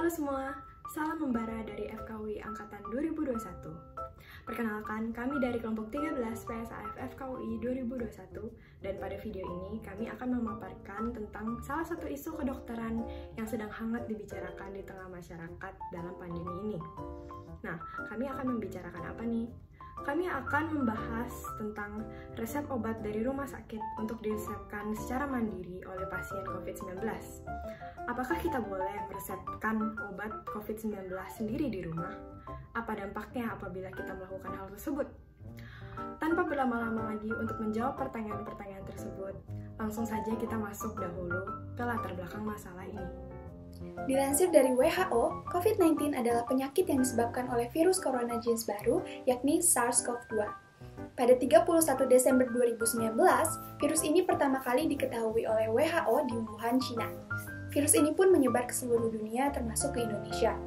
Halo semua, salam membara dari FKUI Angkatan 2021. Perkenalkan, kami dari kelompok 13 PSAF FKUI 2021 dan pada video ini kami akan memaparkan tentang salah satu isu kedokteran yang sedang hangat dibicarakan di tengah masyarakat dalam pandemi ini. Nah, kami akan membicarakan apa nih? Kami akan membahas tentang resep obat dari rumah sakit untuk diresepkan secara mandiri oleh pasien COVID-19. Apakah kita boleh meresepkan obat COVID-19 sendiri di rumah? Apa dampaknya apabila kita melakukan hal tersebut? Tanpa berlama-lama lagi untuk menjawab pertanyaan-pertanyaan tersebut, langsung saja kita masuk dahulu ke latar belakang masalah ini. Dilansir dari WHO, COVID-19 adalah penyakit yang disebabkan oleh virus corona jenis baru, yakni SARS-CoV-2. Pada 31 Desember 2019, virus ini pertama kali diketahui oleh WHO di Wuhan, China. Virus ini pun menyebar ke seluruh dunia, termasuk ke Indonesia.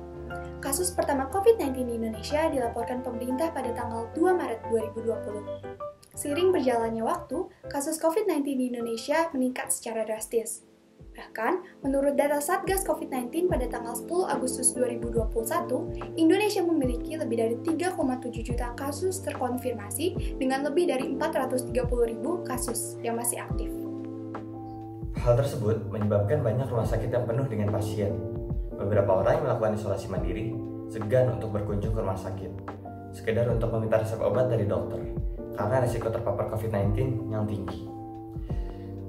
Kasus pertama COVID-19 di Indonesia dilaporkan pemerintah pada tanggal 2 Maret 2020. Seiring berjalannya waktu, kasus COVID-19 di Indonesia meningkat secara drastis. Bahkan, menurut data Satgas COVID-19 pada tanggal 10 Agustus 2021, Indonesia memiliki lebih dari 3,7 juta kasus terkonfirmasi dengan lebih dari 430.000 kasus yang masih aktif. Hal tersebut menyebabkan banyak rumah sakit yang penuh dengan pasien. Beberapa orang yang melakukan isolasi mandiri segan untuk berkunjung ke rumah sakit, sekedar untuk meminta resep obat dari dokter, karena risiko terpapar COVID-19 yang tinggi.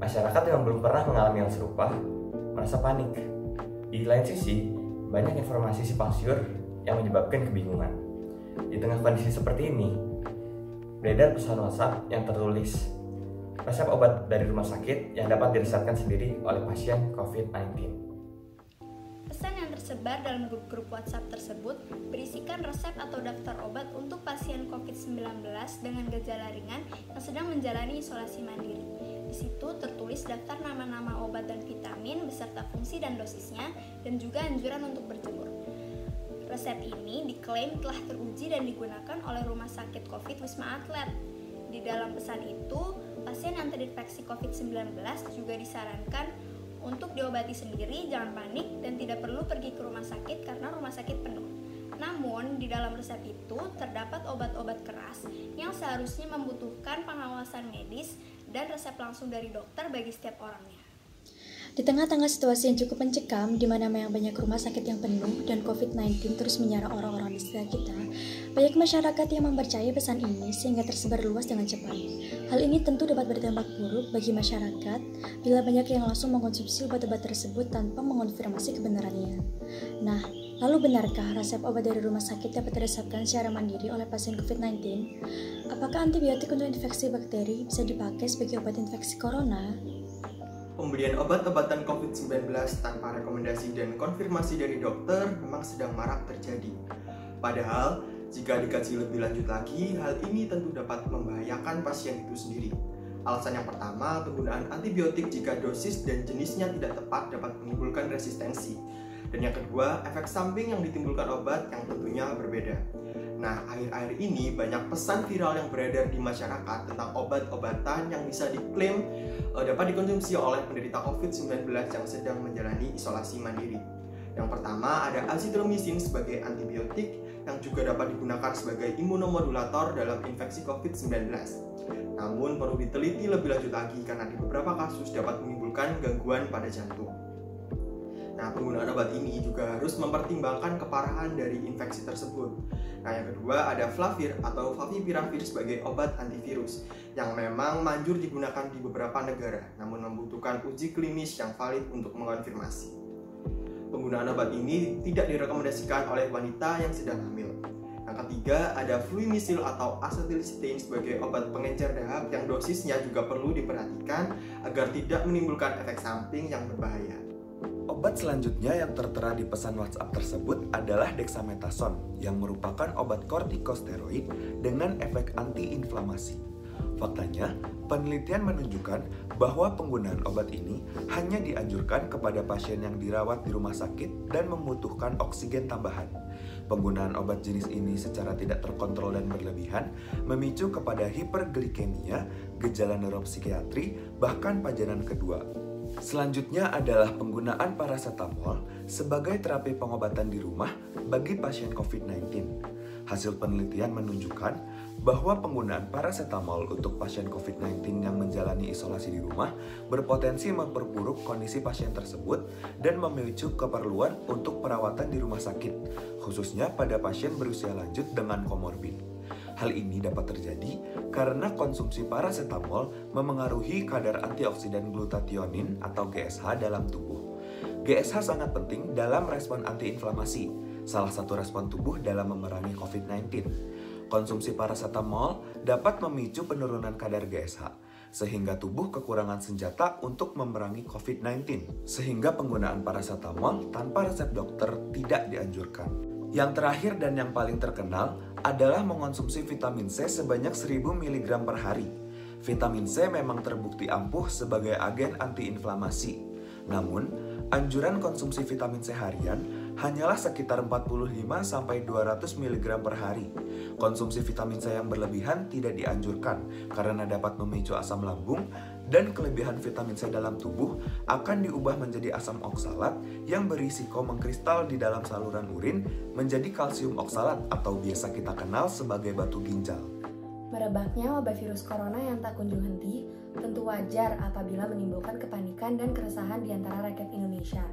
Masyarakat yang belum pernah mengalami hal serupa merasa panik. Di lain sisi, banyak informasi simpang siur yang menyebabkan kebingungan. Di tengah kondisi seperti ini, beredar pesan WhatsApp yang tertulis resep obat dari rumah sakit yang dapat diresepkan sendiri oleh pasien COVID-19. Pesan yang tersebar dalam grup-grup WhatsApp tersebut berisikan resep atau daftar obat untuk pasien COVID-19 dengan gejala ringan yang sedang menjalani isolasi mandiri. Di situ tertulis daftar nama-nama obat dan vitamin beserta fungsi dan dosisnya dan juga anjuran untuk berjemur. Resep ini diklaim telah teruji dan digunakan oleh Rumah Sakit COVID Wisma Atlet. Di dalam pesan itu, pasien yang terinfeksi COVID-19 juga disarankan untuk diobati sendiri, jangan panik, dan tidak perlu pergi ke rumah sakit karena rumah sakit penuh. Namun, di dalam resep itu terdapat obat-obat keras yang seharusnya membutuhkan pengawasan medis dan resep langsung dari dokter bagi setiap orangnya. Di tengah-tengah situasi yang cukup mencekam, di mana banyak rumah sakit yang penuh dan COVID-19 terus menyerang orang-orang di sekitar kita, banyak masyarakat yang mempercayai pesan ini sehingga tersebar luas dengan cepat. Hal ini tentu dapat berdampak buruk bagi masyarakat bila banyak yang langsung mengkonsumsi obat-obat tersebut tanpa mengonfirmasi kebenarannya. Nah, lalu benarkah resep obat dari rumah sakit dapat diresepkan secara mandiri oleh pasien COVID-19? Apakah antibiotik untuk infeksi bakteri bisa dipakai sebagai obat infeksi corona? Pemberian obat-obatan COVID-19 tanpa rekomendasi dan konfirmasi dari dokter memang sedang marak terjadi. Padahal, jika dikaji lebih lanjut lagi, hal ini tentu dapat membahayakan pasien itu sendiri. Alasan yang pertama, penggunaan antibiotik jika dosis dan jenisnya tidak tepat dapat menimbulkan resistensi. Dan yang kedua, efek samping yang ditimbulkan obat yang tentunya berbeda. Nah, akhir-akhir ini banyak pesan viral yang beredar di masyarakat tentang obat-obatan yang bisa diklaim dapat dikonsumsi oleh penderita COVID-19 yang sedang menjalani isolasi mandiri. Yang pertama ada azitromisin sebagai antibiotik yang juga dapat digunakan sebagai imunomodulator dalam infeksi COVID-19. Namun perlu diteliti lebih lanjut lagi karena di beberapa kasus dapat menimbulkan gangguan pada jantung. Nah, penggunaan obat ini juga harus mempertimbangkan keparahan dari infeksi tersebut. Nah, yang kedua ada Flavir atau Favipiravir sebagai obat antivirus yang memang manjur digunakan di beberapa negara, namun membutuhkan uji klinis yang valid untuk mengonfirmasi. Penggunaan obat ini tidak direkomendasikan oleh wanita yang sedang hamil. Yang ketiga ada Fluimisil atau Acetylcysteine sebagai obat pengencer dahak yang dosisnya juga perlu diperhatikan agar tidak menimbulkan efek samping yang berbahaya. Obat selanjutnya yang tertera di pesan WhatsApp tersebut adalah dexamethasone yang merupakan obat kortikosteroid dengan efek antiinflamasi. Faktanya, penelitian menunjukkan bahwa penggunaan obat ini hanya dianjurkan kepada pasien yang dirawat di rumah sakit dan membutuhkan oksigen tambahan. Penggunaan obat jenis ini secara tidak terkontrol dan berlebihan memicu kepada hiperglikemia, gejala neuropsikiatri, bahkan pajanan kedua. Selanjutnya adalah penggunaan paracetamol sebagai terapi pengobatan di rumah bagi pasien COVID-19. Hasil penelitian menunjukkan bahwa penggunaan paracetamol untuk pasien COVID-19 yang menjalani isolasi di rumah berpotensi memperburuk kondisi pasien tersebut dan memicu keperluan untuk perawatan di rumah sakit, khususnya pada pasien berusia lanjut dengan komorbid. Hal ini dapat terjadi karena konsumsi paracetamol memengaruhi kadar antioksidan glutathione atau GSH dalam tubuh. GSH sangat penting dalam respon antiinflamasi, salah satu respon tubuh dalam memerangi COVID-19. Konsumsi paracetamol dapat memicu penurunan kadar GSH, sehingga tubuh kekurangan senjata untuk memerangi COVID-19, sehingga penggunaan paracetamol tanpa resep dokter tidak dianjurkan. Yang terakhir dan yang paling terkenal adalah mengonsumsi vitamin C sebanyak 1000 mg per hari. Vitamin C memang terbukti ampuh sebagai agen antiinflamasi. Namun, anjuran konsumsi vitamin C harian hanyalah sekitar 45-200 mg per hari. Konsumsi vitamin C yang berlebihan tidak dianjurkan karena dapat memicu asam lambung, dan kelebihan vitamin C dalam tubuh akan diubah menjadi asam oksalat yang berisiko mengkristal di dalam saluran urin menjadi kalsium oksalat atau biasa kita kenal sebagai batu ginjal. Merebaknya wabah virus corona yang tak kunjung henti tentu wajar apabila menimbulkan kepanikan dan keresahan di antara rakyat Indonesia.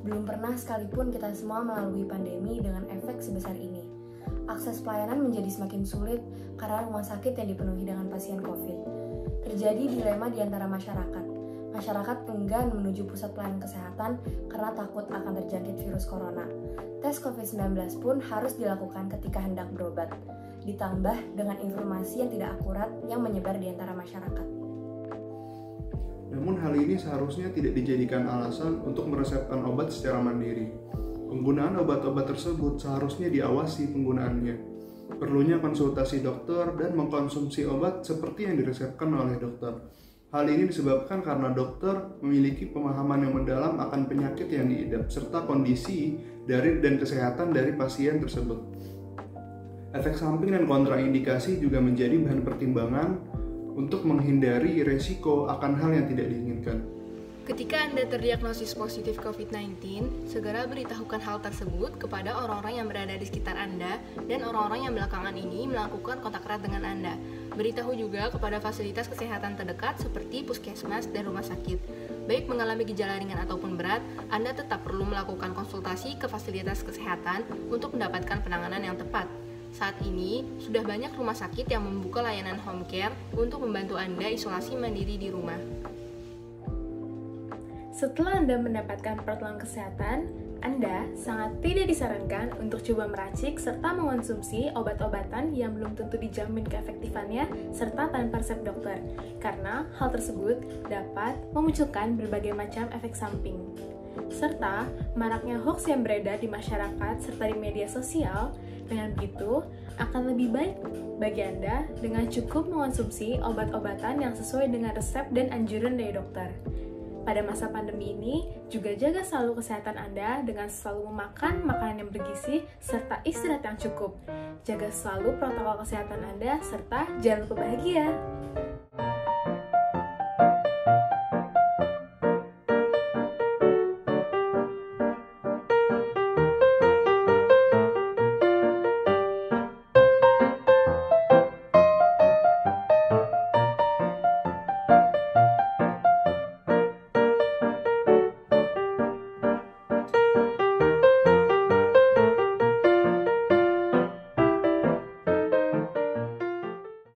Belum pernah sekalipun kita semua melalui pandemi dengan efek sebesar ini. Akses pelayanan menjadi semakin sulit karena rumah sakit yang dipenuhi dengan pasien COVID. Terjadi dilema di antara masyarakat. Masyarakat enggan menuju pusat pelayanan kesehatan karena takut akan terjangkit virus corona. Tes COVID-19 pun harus dilakukan ketika hendak berobat, ditambah dengan informasi yang tidak akurat yang menyebar di antara masyarakat. Namun hal ini seharusnya tidak dijadikan alasan untuk meresepkan obat secara mandiri. Penggunaan obat-obat tersebut seharusnya diawasi penggunaannya. Perlunya konsultasi dokter dan mengkonsumsi obat seperti yang diresepkan oleh dokter. Hal ini disebabkan karena dokter memiliki pemahaman yang mendalam akan penyakit yang diidap serta kondisi dan kesehatan dari pasien tersebut. Efek samping dan kontraindikasi juga menjadi bahan pertimbangan untuk menghindari resiko akan hal yang tidak diinginkan. Ketika Anda terdiagnosis positif COVID-19, segera beritahukan hal tersebut kepada orang-orang yang berada di sekitar Anda dan orang-orang yang belakangan ini melakukan kontak erat dengan Anda. Beritahu juga kepada fasilitas kesehatan terdekat seperti puskesmas dan rumah sakit. Baik mengalami gejala ringan ataupun berat, Anda tetap perlu melakukan konsultasi ke fasilitas kesehatan untuk mendapatkan penanganan yang tepat. Saat ini, sudah banyak rumah sakit yang membuka layanan home care untuk membantu Anda isolasi mandiri di rumah. Setelah Anda mendapatkan pertolongan kesehatan, Anda sangat tidak disarankan untuk coba meracik serta mengonsumsi obat-obatan yang belum tentu dijamin keefektifannya serta tanpa resep dokter, karena hal tersebut dapat memunculkan berbagai macam efek samping. Serta maraknya hoax yang beredar di masyarakat serta di media sosial, dengan begitu akan lebih baik bagi Anda dengan cukup mengonsumsi obat-obatan yang sesuai dengan resep dan anjuran dari dokter. Pada masa pandemi ini, juga jaga selalu kesehatan Anda dengan selalu memakan makanan yang bergizi serta istirahat yang cukup. Jaga selalu protokol kesehatan Anda serta jangan lupa bahagia.